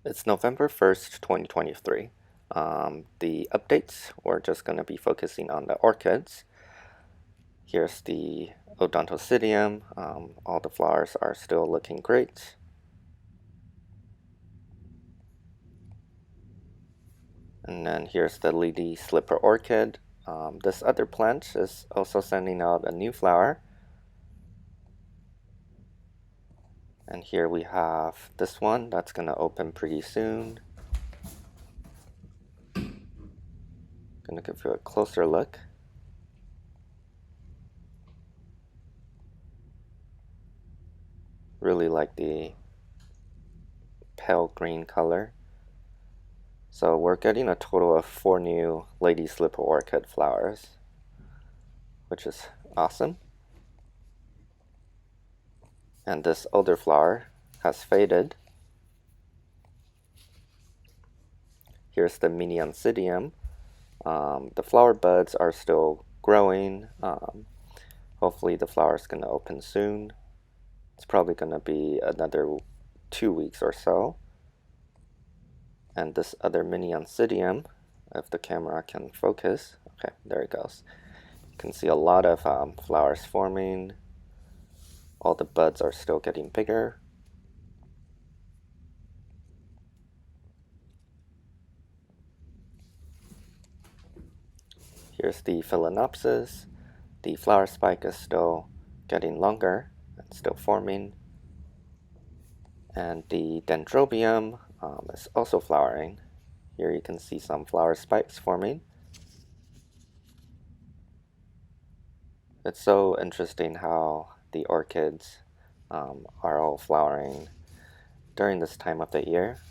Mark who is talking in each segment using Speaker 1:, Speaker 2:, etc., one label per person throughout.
Speaker 1: It's November 1st, 2023. The updates, we're just going to be focusing on the orchids. Here's the odontocidium. All the flowers are still looking great. And then here's the lady slipper orchid. This other plant is also sending out a new flower. And here we have this one that's going to open pretty soon. Going to give you a closer look. Really like the pale green color. So we're getting a total of 4 new lady slipper orchid flowers, which is awesome. And this older flower has faded. Here's the mini oncidium. The flower buds are still growing. Hopefully the flower is going to open soon. It's probably going to be another 2 weeks or so. And this other mini oncidium, if the camera can focus, okay, there it goes. You can see a lot of flowers forming. All the buds are still getting bigger. Here's the phalaenopsis. The flower spike is still getting longer and still forming. And the dendrobium is also flowering. Here you can see some flower spikes forming. It's so interesting how the orchids are all flowering during this time of the year.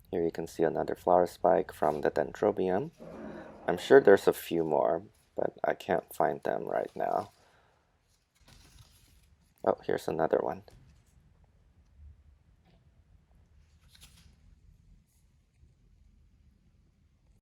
Speaker 1: Here you can see another flower spike from the dendrobium. I'm sure there's a few more, but I can't find them right now. Oh, here's another one.